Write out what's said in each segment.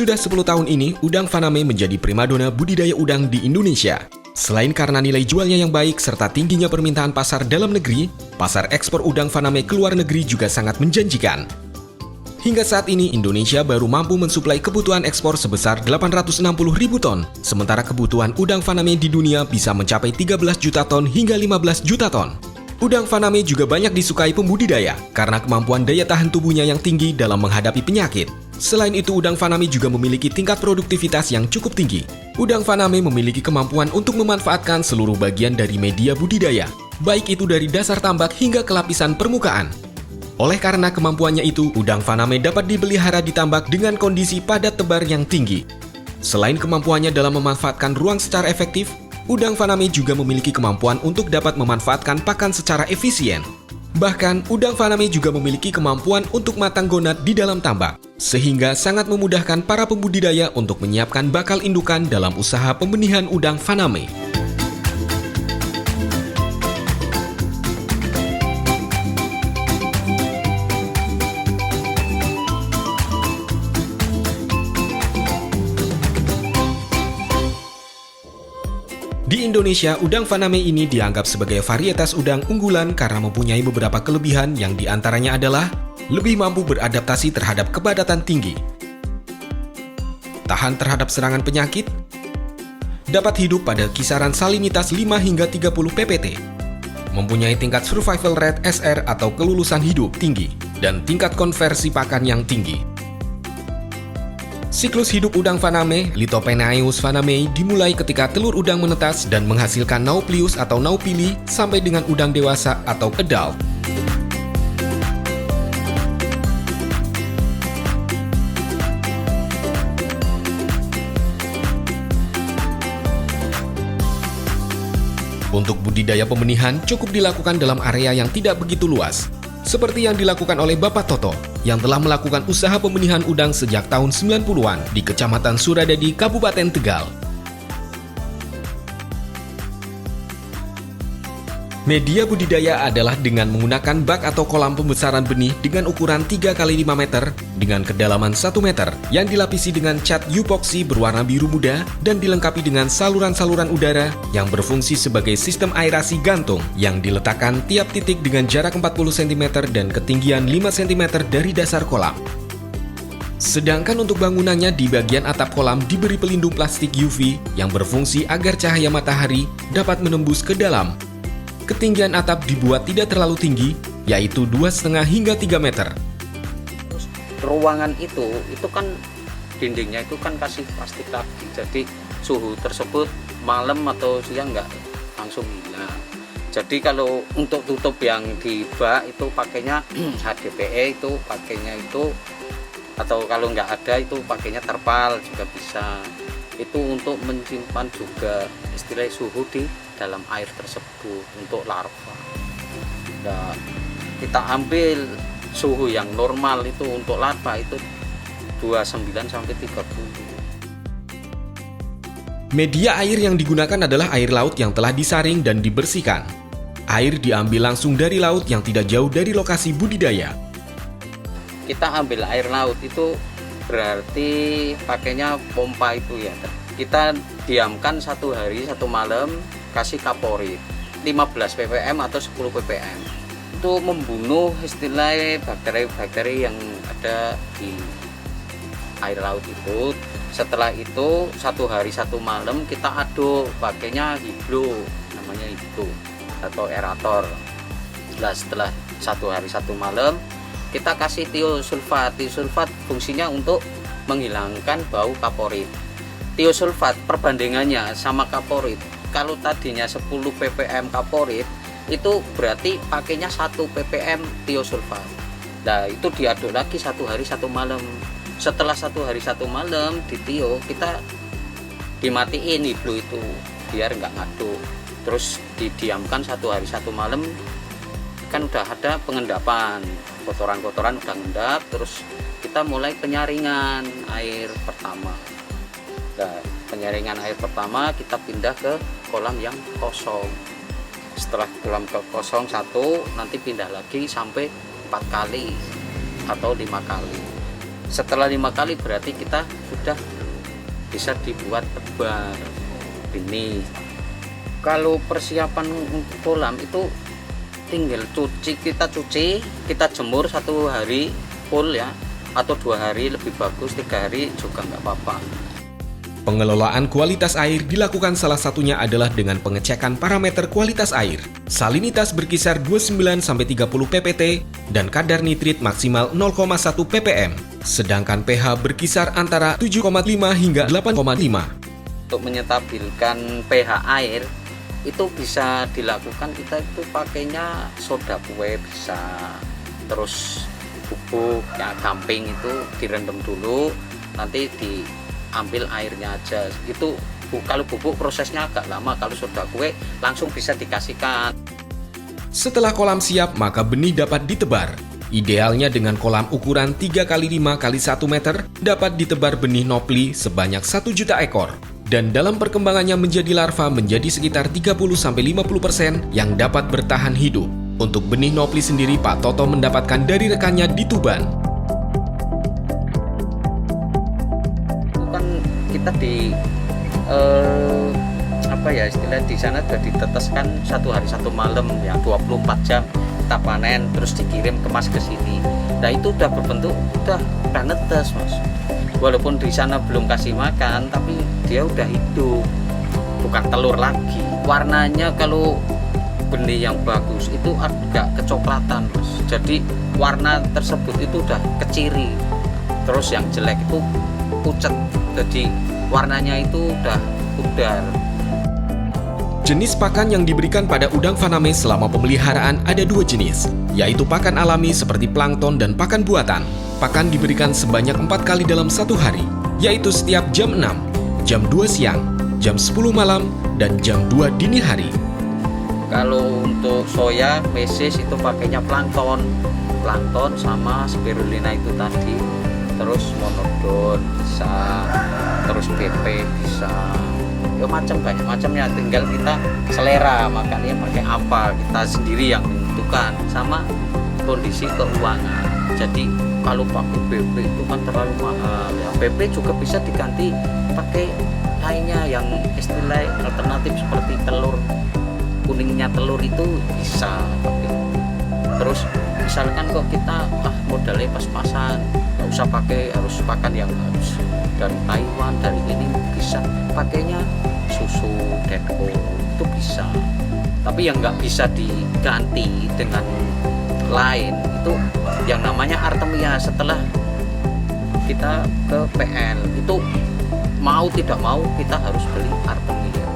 Sudah 10 tahun ini, udang Faname menjadi primadona budidaya udang di Indonesia. Selain karena nilai jualnya yang baik serta tingginya permintaan pasar dalam negeri, pasar ekspor udang Faname ke luar negeri juga sangat menjanjikan. Hingga saat ini, Indonesia baru mampu mensuplai kebutuhan ekspor sebesar 860.000 ton, sementara kebutuhan udang Faname di dunia bisa mencapai 13 juta ton hingga 15 juta ton. Udang Faname juga banyak disukai pembudidaya karena kemampuan daya tahan tubuhnya yang tinggi dalam menghadapi penyakit. Selain itu, udang Faname juga memiliki tingkat produktivitas yang cukup tinggi. Udang Faname memiliki kemampuan untuk memanfaatkan seluruh bagian dari media budidaya, baik itu dari dasar tambak hingga ke lapisan permukaan. Oleh karena kemampuannya itu, udang Faname dapat dipelihara di tambak dengan kondisi padat tebar yang tinggi. Selain kemampuannya dalam memanfaatkan ruang secara efektif, udang Faname juga memiliki kemampuan untuk dapat memanfaatkan pakan secara efisien. Bahkan, udang Faname juga memiliki kemampuan untuk matang gonat di dalam tambak, sehingga sangat memudahkan para pembudidaya untuk menyiapkan bakal indukan dalam usaha pembenihan udang Faname. Di Indonesia, udang Faname ini dianggap sebagai varietas udang unggulan karena mempunyai beberapa kelebihan yang diantaranya adalah lebih mampu beradaptasi terhadap kepadatan tinggi, tahan terhadap serangan penyakit, dapat hidup pada kisaran salinitas 5 hingga 30 ppt, mempunyai tingkat survival rate SR atau kelulusan hidup tinggi, dan tingkat konversi pakan yang tinggi. Siklus hidup udang Faname, Lithopenaeus fanamei, dimulai ketika telur udang menetas dan menghasilkan nauplius atau naupili sampai dengan udang dewasa atau adult. Untuk budidaya pembenihan cukup dilakukan dalam area yang tidak begitu luas, seperti yang dilakukan oleh Bapak Toto, yang telah melakukan usaha pembenihan udang sejak tahun 90-an di Kecamatan Suradadi, Kabupaten Tegal. Media budidaya adalah dengan menggunakan bak atau kolam pembesaran benih dengan ukuran 3 x 5 meter dengan kedalaman 1 meter yang dilapisi dengan cat epoksi berwarna biru muda dan dilengkapi dengan saluran-saluran udara yang berfungsi sebagai sistem aerasi gantung yang diletakkan tiap titik dengan jarak 40 cm dan ketinggian 5 cm dari dasar kolam. Sedangkan untuk bangunannya di bagian atap kolam diberi pelindung plastik UV yang berfungsi agar cahaya matahari dapat menembus ke dalam. Ketinggian atap dibuat tidak terlalu tinggi, yaitu 2,5 hingga 3 meter. Ruangan itu kan dindingnya itu kan kasih plastik lagi, jadi suhu tersebut malam atau siang nggak langsung hilang. Jadi kalau untuk tutup yang di bak itu pakainya HDPE, itu pakainya itu, atau kalau nggak ada itu pakainya terpal juga bisa. Itu untuk menyimpan juga istilah suhu di dalam air tersebut untuk larva. Nah, kita ambil suhu yang normal itu untuk larva itu 29 sampai 30. Media air yang digunakan adalah air laut yang telah disaring dan dibersihkan. Air diambil langsung dari laut yang tidak jauh dari lokasi budidaya. Kita ambil air laut itu berarti pakainya pompa itu ya. Kita diamkan 1 hari 1 malam, kasih kaporit 15 ppm atau 10 ppm. Itu membunuh istilah bakteri-bakteri yang ada di air laut itu. Setelah itu 1 hari 1 malam kita aduk, pakainya hiblo, namanya hiblo atau aerator. Nah, setelah 1 hari 1 malam kita kasih tiosulfat. Tiosulfat fungsinya untuk menghilangkan bau kaporit. Tiosulfat perbandingannya sama kaporit, kalau tadinya 10 ppm kaporit itu berarti pakainya 1 ppm tiosulfat. Nah, itu diaduk lagi 1 hari 1 malam. Setelah 1 hari 1 malam di tio, kita dimatiin hiblo itu biar nggak ngaduk. Terus didiamkan 1 hari 1 malam, kan udah ada pengendapan, kotoran-kotoran udah ngendap. Terus kita mulai penyaringan air pertama. Nah, penyaringan air pertama kita pindah ke kolam yang kosong. Setelah kolam kosong 1, nanti pindah lagi sampai 4 kali atau 5 kali. Setelah 5 kali berarti kita sudah bisa dibuat tebar benih. Kalau persiapan untuk kolam itu tinggal kita cuci, kita jemur 1 hari full ya, atau 2 hari lebih bagus, 3 hari juga nggak apa-apa. Pengelolaan kualitas air dilakukan salah satunya adalah dengan pengecekan parameter kualitas air. Salinitas berkisar 29-30 ppt dan kadar nitrit maksimal 0,1 ppm. Sedangkan pH berkisar antara 7,5 hingga 8,5. Untuk menyetabilkan pH air itu bisa dilakukan, kita itu pakainya soda kue bisa, terus bubuk ya gamping itu direndam dulu, nanti diambil airnya aja. Itu kalau bubuk prosesnya agak lama, kalau soda kue langsung bisa dikasihkan. Setelah kolam siap, maka benih dapat ditebar. Idealnya dengan kolam ukuran 3x5x1 meter dapat ditebar benih nopli sebanyak 1 juta ekor. Dan dalam perkembangannya menjadi larva menjadi sekitar 30-50% yang dapat bertahan hidup. Untuk benih nopli sendiri, Pak Toto mendapatkan dari rekannya di Tuban. Kan kita di istilah di sana sudah diteteskan 1 hari 1 malam yang 24 jam kita panen, terus dikirim kemas ke sini. Nah itu udah berbentuk, udah netes Mas. Walaupun di sana belum kasih makan, tapi dia udah hidup, bukan telur lagi. Warnanya kalau benih yang bagus itu agak kecoklatan Mas. Jadi warna tersebut itu udah keciri. Terus yang jelek itu pucat, jadi warnanya itu udah pudar. Jenis pakan yang diberikan pada udang faname selama pemeliharaan ada 2 jenis, yaitu pakan alami seperti plankton dan pakan buatan. Pakan diberikan sebanyak 4 kali dalam 1 hari, yaitu setiap jam 6, jam 2 siang, jam 10 malam, dan jam 2 dini hari. Kalau untuk soya, mesis itu pakainya plankton sama spirulina itu tadi, terus monodon bisa, terus BP bisa, ya banyak macamnya, tinggal kita selera makannya pakai apa, kita sendiri yang menentukan, sama kondisi keuangan. Jadi kalau pakai BP itu kan terlalu mahal ya. BP juga bisa diganti pakai lainnya yang istilah alternatif seperti telur, kuningnya telur itu bisa pakai. Terus misalkan kok kita modalnya pas-pasan, nggak usah pakai harus pakan yang harus dari Taiwan, dari ini, bisa pakainya susu Denko itu bisa. Tapi yang nggak bisa diganti dengan lain itu yang namanya Artemia. Setelah kita ke PL itu mau tidak mau kita harus beli Artemia.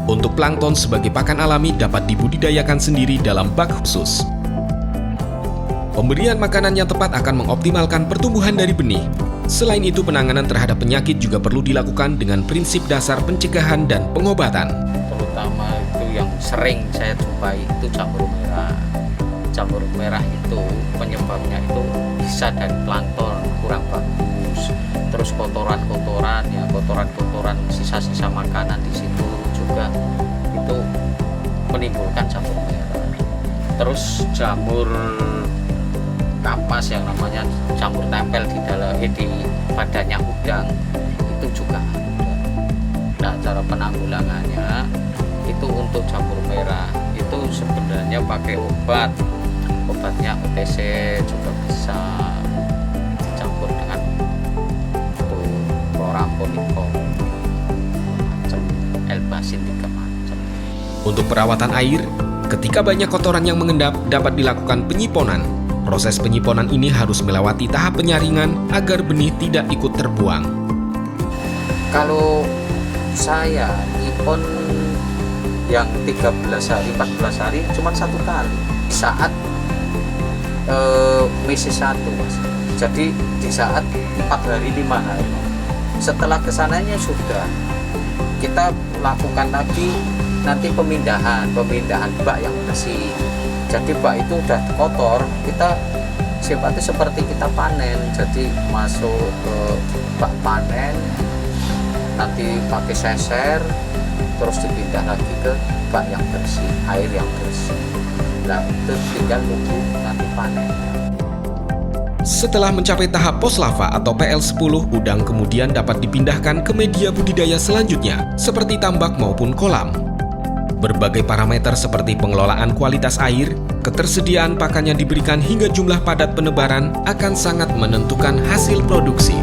Untuk plankton sebagai pakan alami dapat dibudidayakan sendiri dalam bak khusus. Pemberian makanan yang tepat akan mengoptimalkan pertumbuhan dari benih. Selain itu, penanganan terhadap penyakit juga perlu dilakukan dengan prinsip dasar pencegahan dan pengobatan. Terutama itu yang sering saya jumpai itu jamur merah. Jamur merah itu penyebabnya itu bisa dari plankton kurang bagus. Terus kotoran-kotoran sisa-sisa makanan di situ juga itu menimbulkan jamur merah. Terus jamur kapas yang namanya jamur tempel di badannya udang itu juga ada. Nah, cara penanggulangannya itu untuk jamur merah itu sebenarnya pakai obatnya OTC juga bisa dicampur dengan chloramphenicol macam elbasin 3 macam. Untuk perawatan air, ketika banyak kotoran yang mengendap dapat dilakukan penyiponan. Proses penyiponan ini harus melewati tahap penyaringan agar benih tidak ikut terbuang. Kalau saya nyipon yang 13 hari, 14 hari cuma 1 kali saat mesis 1 Mas. Jadi di saat 4 hari 5 hari setelah kesananya sudah kita lakukan lagi nanti pemindahan bak yang bersih. Jadi bak itu udah kotor, kita sifatnya seperti kita panen, jadi masuk ke bak panen, nanti pakai seser, terus dipindah lagi ke bak yang bersih, air yang bersih. Nah itu tinggal nunggu nanti panen. Setelah mencapai tahap post-lava atau PL10, udang kemudian dapat dipindahkan ke media budidaya selanjutnya, seperti tambak maupun kolam. Berbagai parameter seperti pengelolaan kualitas air, ketersediaan pakan yang diberikan hingga jumlah padat penebaran akan sangat menentukan hasil produksi.